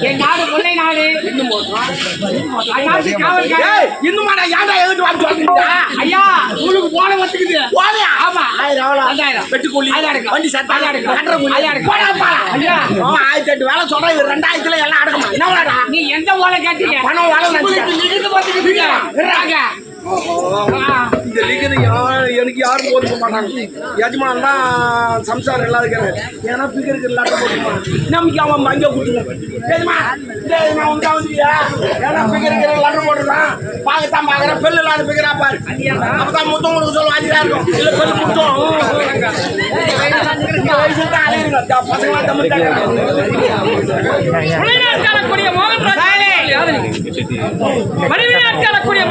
என் நாடு கொள்ளை நாடு. இன்னும் ஏன்டா எழுதி வாங்க சொல்றீங்க? ஐயா உங்களுக்கு போன வந்துக்குது. ஆமா 1000 வெட்டுக்கூலி வண்டி சட்டை ஐயா 1008 வேலை சொல்றேன். 2000 எல்லாம் அடக்குமா? என்ன நீ எந்த ஓலை கேட்டீங்க? பணம் வேலை இந்த லிகது எனக்கு யாரும் போட்டுக்க மாட்டாங்க. எஜமான் தான் சம்சாரம் எல்லாம் இருக்கிறாங்க. ஏன்னா பிகருக்கு இல்லாட்ட போட்டுமா நமக்கு அவன் அங்கே கொடுத்துருவான். ஏன்னா பிகருக்கு லட்டம் போட்டுருக்கான். பார்க்கத்தான் பார்க்குறேன். பெல் இல்லாத பிகரா பாரு. அப்பதான் முத்தம் கொடுக்க சொல்ல வாங்கிதான் இருக்கும். இல்லை பெல் கொடுத்தோம் வயசு தான் அலையிருங்க. பசங்களாம் தமிழ்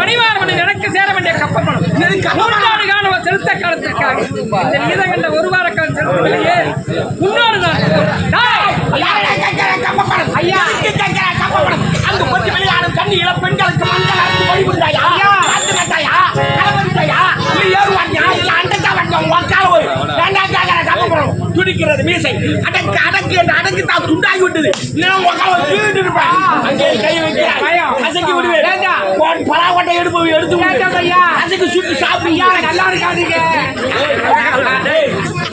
மணிவாரமனை எனக்கு சேர வேண்டிய கப்பப்பணம் செலுத்த காலத்திற்காக இந்த நீதகண்ட ஒரு வார காலம் செலுத்தவில்லையே. முன்னோடு தான் ஐயா அங்கு கொஞ்சம் வெளியாடும் கண்ணியில பெண்களுக்கு மஞ்சள் அரைத்து வழிபடுதாயா? ஏறுவாட்டியா இல்ல அண்டக்கா வட்டம் உக்கால போய் துடிக்கிறது மீசை அடக்கு அடக்கு என்று அடக்கு தான் துண்டாகி விட்டது. கை வைக்கிறேன் அசைக்கு விடுவேன். பலாவட்டை எடுத்து அசைக்கு சுட்டு சாப்பிடுங்க. நல்லா இருக்காதீங்க.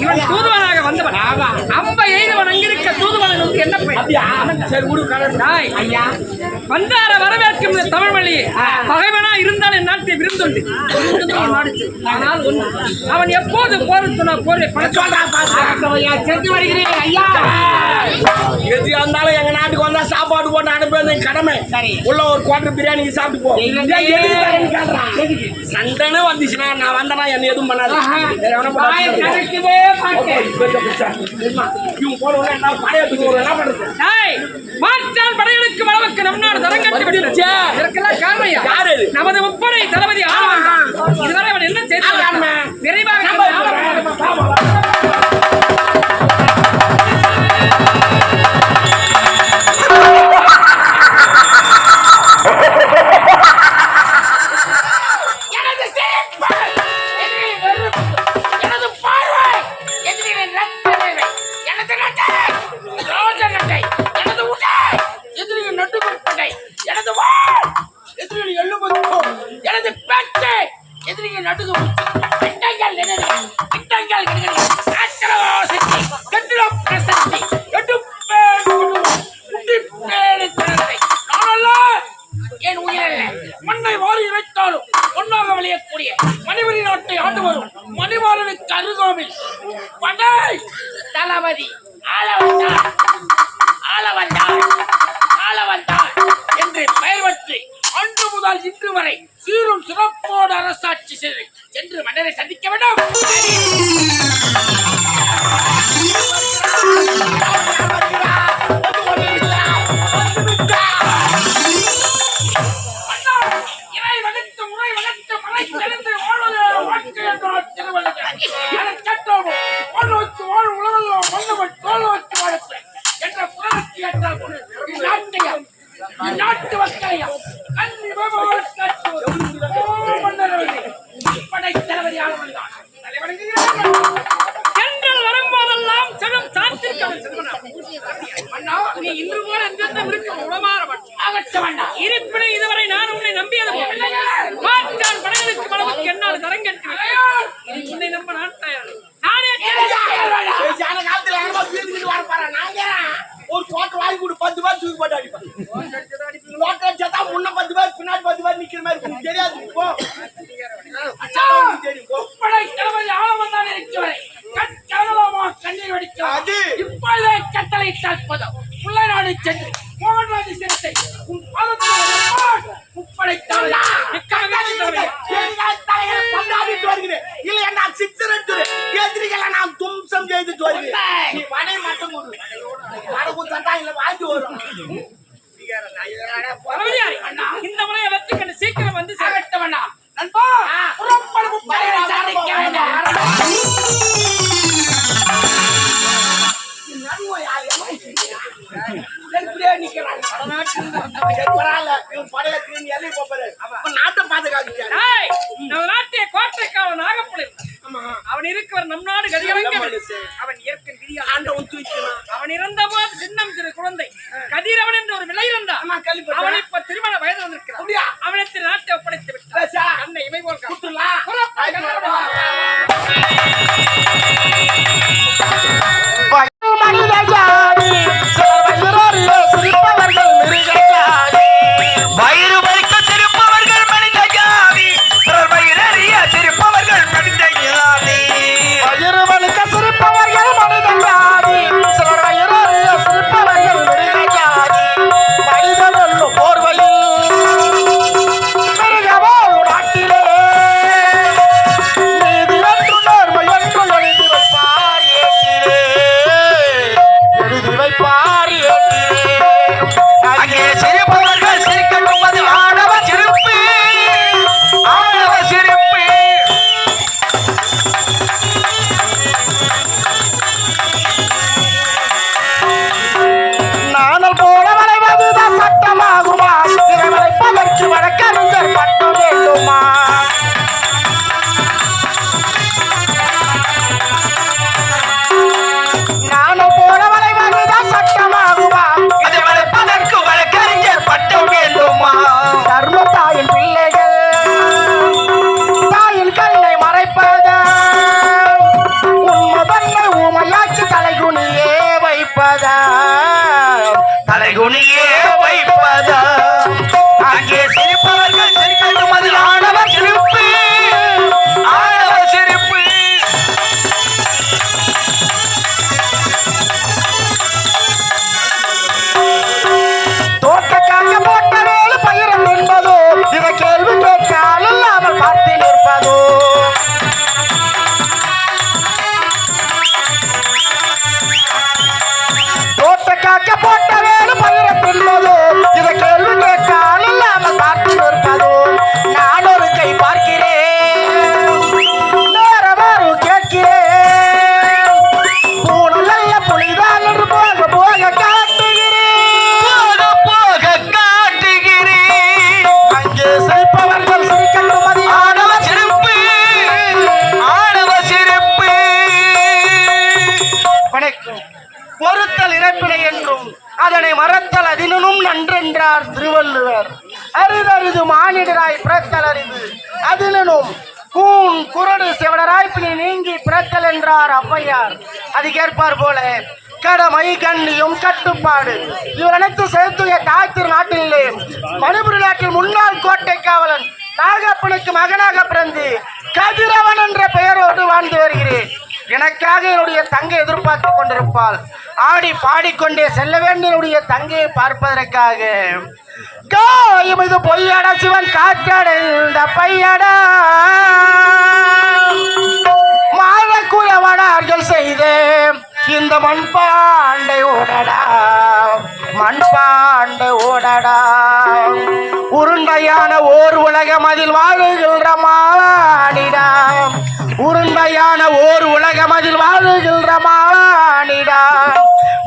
இவன் தூதுவனாக வந்தவன். அம்ப எய்தவன் அங்கிருக்க தூதுவன் வந்து என்ன ஐயா வந்தார வரவேற்கும் இந்த தமிழ் மொழி பகைவனா இருந்தால் என் நாட்டை விருந்துண்டு ஆனால் அவன் எப்போது போர் போரை சென்று வருகிறேன். ஐயா எது இருந்தாலும் எங்க நாட்டுக்கு வந்தா சாப்பாடு போட்டு அனுப்புறது கடமை. உள்ள ஒரு குவார்டர் பிரியாணி சாப்பிட்டு போ. சண்டை வந்துச்சுன்னா நான் வந்தனா என்ன எதுவும் பண்ணாது. மாற்றான் படைகளுக்கு அளவுக்கு நம் நாடு தரங்கட்டு விட்டுச்சு. இதற்கெல்லாம் காரணம் யாரு? நமது முப்படை தளபதி இதுவரை அவன் என்ன செய்தான்? விரைவாக மண்ணை வாரி இறைத்தாலும் ஒன்றாக விளையக்கூடிய மணிவரி நாட்டை ஆண்டு வரும் மணிவாளனுக்கு அருகாமில் படை தளபதி ஆளவந்தார் என்று பெயர் பெற்று அன்று முதல் இன்று வரை சீரும் சிறப்போடு அரசாட்சி செய்து சென்று மன்னரை சந்திக்க வேண்டும். வரும்போதெல்லாம் செல்லும் நீ இன்று போல இருப்பினும் இதுவரை நான் உன்னை நம்பியது மாற்றான் படைகளுக்கு அளவுக்கு என்னால் தரங்கட்டு உன்னை நம்ப நாட்டாயாரு ஒரு கோட்டை வாங்கி கொடு 10 பேர் தூக்கி போட்டு அடிப்பேன். முன்ன 10 பேர் பின்னாடி 10 பேர் நிக்கிற மாதிரி தெரியாது. கண்ணீர் வடிக்கிறது இப்பொழுதே கட்டளை தாழ்ப்பதும் முல்லை நாடு சென்று மோகன்ராஜ் சிறத்தை உன் முப்படைத்தாள் இல்லை நான் சிக்ஸர் எடுத்து எதிரிகளை நான் தும்சம் செய்துட்டு வருகிறேன். நீ வடை மட்டும் வாங்கி வரும். இந்த முறையை வெற்றி கண்டு சீக்கிரம் வந்து சகட்ட வேண்டாம் நண்பா. நாட்டை கோட்டைக்கால நாகப்பள்ளி அவன் இருக்கிற நம் நாடு கதிகலங்க அவன் இயற்கை விதியால் அவன் இறந்த போது சின்னம் சிறு குழந்தை கதிரவன் என்ற ஒரு விலை இருந்தான். ஆமா, கேள்விப்பட்டேன். அவன் இப்ப திருமண வயது வந்திருக்கிறான். அப்படியா? அவனுக்கு நாட்டை ஒப்படைத்து விட்டான். பேசா. அன்னை இமை போல் குத்துலாம். மனித ஜாதி சிரிப்பவர்கள் மிருக ஜாதி வயிறு வலிக்க சிரிப்பவர்கள் மனித ஜாதி வயிறறிய சிரிப்பவர்கள் மனித ஜாதி வயிறு வலிக்க சிரிப்பவர்கள் மனித ஜாதி சிலர் வயிறறிய சிரிப்பவர்கள் மிருக ஜாதி மனிதன் என்னும் போர்வையில் மிருகவாழ் நாட்டிலே நீதி என்று நேர்மை என்று எழுதி வைப்பார் எழுதி வைப்பார் அங்கே சிரிப்பவர்கள் சிரிக்கட்டும் அது ஆணவ சிரிப்பு ஆணவ சிரிப்பு நானல் போல வளைவதுதான் சட்டமாகுமா இதை வளைப்பதற்கு வழக்கறிஞர் பட்டம் வேண்டுமா நானும் போல வளைவதுதான் சட்டமாகுமா இதை வளைப்பதற்கு வழக்கறிஞர் பட்டம் வேண்டுமா தர்ம தாயின் பிள்ளைகள் தாயின் கண்ணை மறைப்பதா உண்மதன்மை ஊமையாக்கி தலைகுனியே வைப்பதா தலைகுனியே வைப்பதா அங்கே சிரிப்பவர்கள் சிரிக்கட்டும் அது ஆணவ சிரிப்பு ஆணவ சிரிப்பு தோட்டக்காக போட்ட வேலு பயிரம் என்பதோ இதை கேள்வி கேட்கால் இல்லாமல் பார்த்து நிற்பதோ தோட்டக்காக்க போட்ட வேலு பயிரம் என்பதோ இதை கேள்வி கேட்கால் இல்லாமல் பார்த்து நிற்பதோ நான் ஒரு கை பார்க்கிறேன் நேரவாறு கேட்கிறேன் பூணல் அல்ல புலிதான் என்று போக போக காட்டுகிறேன் போக காட்டுகிறேன் அங்கே சிரிப்பவர்கள் சிரிக்கட்டும் அது ஆணவ சிரிப்பு ஆணவ சிரிப்பு வணக்கம் பொறுத்தல் இறப்பினை என்றும் அதனை மறத்தல் அதினும் நன்றென்றார் திருவள்ளுவர் அரிதறிது மானிடராய் பிறத்தல் அரிது அதினும் கூன் குரடு செவடராய் பிணி நீங்கி பிறத்தல் என்றார் ஔவையார். அதுக்கேற்பார் போல கடமை கண்ணியும் கட்டுப்பாடு இவர் அனைத்து சேர்த்துய தாய் திரு நாட்டிலே மணிபுரி நாட்டில் முன்னாள் கோட்டை காவலன் நாகப்பனுக்கு மகனாக பிறந்து கதிரவன் என்ற பெயரோடு வாழ்ந்து வருகிறேன். எனக்காக என்னுடைய தங்கை எதிர்பார்த்து கொண்டிருப்பாள். ஆடி பாடிக்கொண்டே செல்ல வேண்டிய என்னுடைய தங்கையை பார்ப்பதற்காக காயம் இது பொய்யடா சிவன் காற்றடைந்த பையடா மாழக்குலவனார்கள் செய்த இந்த மண்பாண்டை ஓடடா மண்பாண்டை ஓடடா உருண்டையான ஓர் உலகம் அதில் வாழுகின்ற மானிடா உருண்டையான ஓர் உலகம் அதில் வாழுகின்ற மானிடா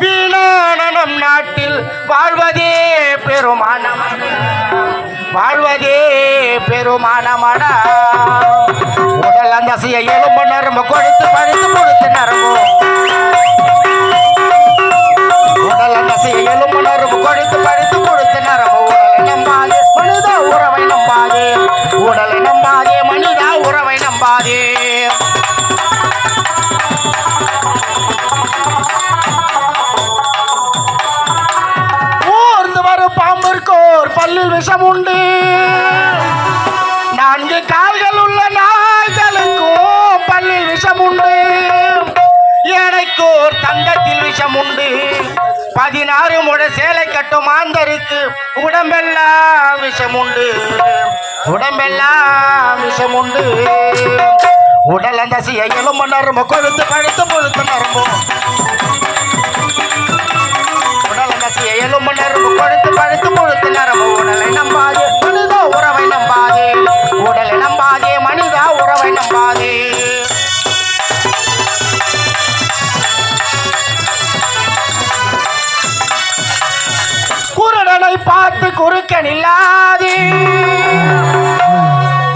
வீணான நம் நாட்டில் வாழ்வதே பெருமானமடா வாழ்வதே பெருமானமடா உடல் அந்த எலும்பு நரம்பு கொடுத்து படுத்து கொடுத்து நரம்பு உடல் அந்த எலும்பு நரம்பு கொடுத்து படுத்து கொடுத்து நரம்பு உடலை நம்பாதே மனிதா உறவை நம்பாதே உடலை நம்பாதே மனிதா உறவை நம்பாதே ஊர்ந்து வரும் பாம்பிற்கோர் பல்லில் விஷம் உண்டு நான்கு கால்கள் உள்ள நாய்களுக்கும் பல்லில் விஷம் உண்டு எனக்கோர் தங்கத்தில் விஷம் உண்டு 16 முழ சேலை கட்டும் மாந்தருக்கு உடம்பெல்லாம் விஷம் உண்டு உடம்பெல்லாம் விஷம் உண்டு உடல் அந்த எலும்பு நரம்பு கொழுத்து பழுத்து பொழுத்து நரம்பும் உடல் அந்த எலும்பு நரம்பு கொழுத்து பழுத்து பொழுத்து நரம்பு உடலை நம்பாதே மனிதா உறவை நம்பாதே உடலை நம்பாதே மனிதா உறவை நம்பாதே குருடனை பார்த்து குறுக்கன் இல்லாதே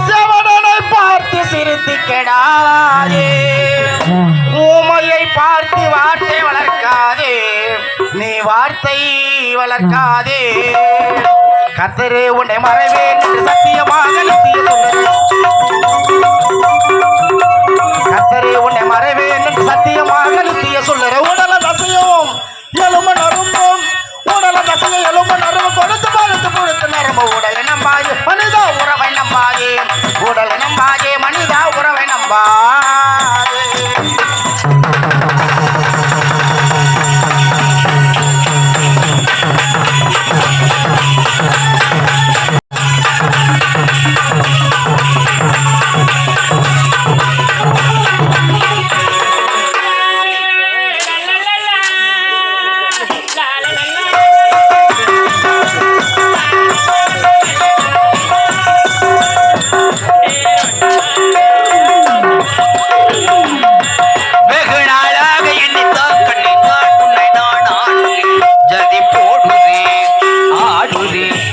செவடனை பார்த்து சிரித்து கெடாதே ஊமையை பார்த்து வார்த்தை வளர்க்காதே நீ வார்த்தை வளர்க்காதே கர்த்தரே உன்னை மறைவேன் என்று சத்தியமாக நித்திய கர்த்தரே உன்னை மறைவேன் என்று சத்தியமாக நித்திய சொல்லுற உடல தசையும் எலும்பு நரும்பும் உடல தசையும் எலும்பு நரும்பும் கொடுத்து பழுத்து பொழுத்து நரம்பு உடலை நம்பாதே மனிதா உறவை நம்பாதே உடலை நம்பாதே மனிதா உறவை நம்பாதே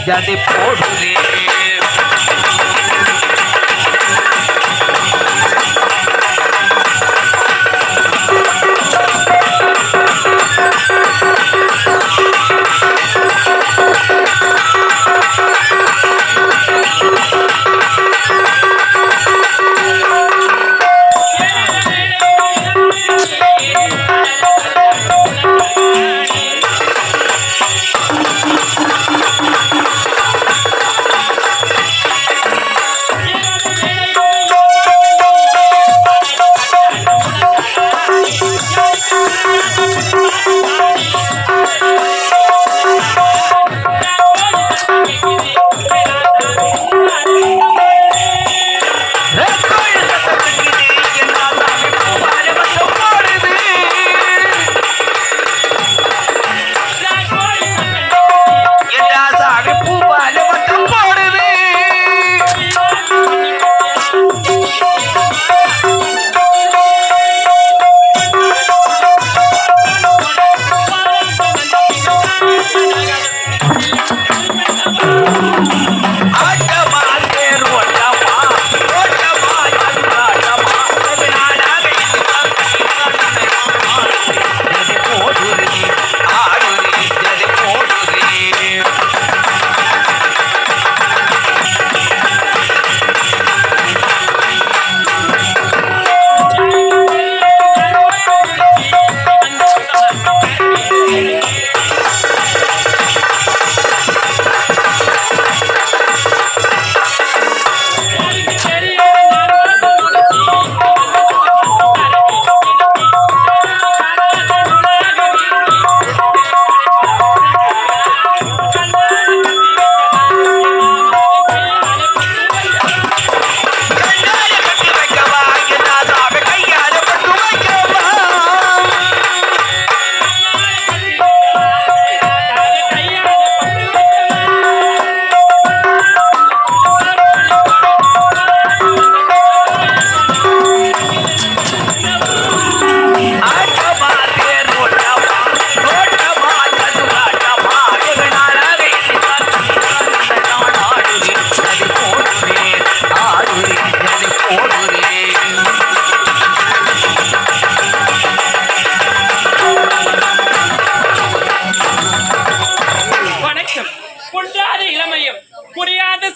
jadi podre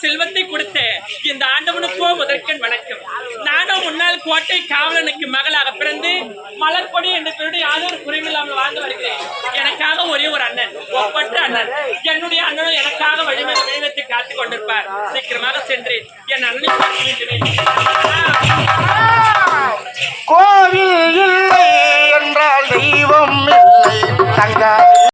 செல்வத்தை கொடுத்த இந்த ஆண்டவனுக்கோ முதற்கண் வணக்கம். நானும் முன்னாள் கோட்டை காவலனுக்கு மகளாக பிறந்து மலர்கொடி என்ற பெயருடைய யாதொரு குறைவில்லாமல் வாழ்ந்து வருகிறேன். எனக்காக ஒரே ஒரு அண்ணன், ஒப்பற்ற அண்ணன். என்னுடைய அண்ணனும் எனக்காக வழிமையை காத்துக் கொண்டிருப்பார். சீக்கிரமாக சென்று என் அண்ணனை பார்க்க வேண்டும்.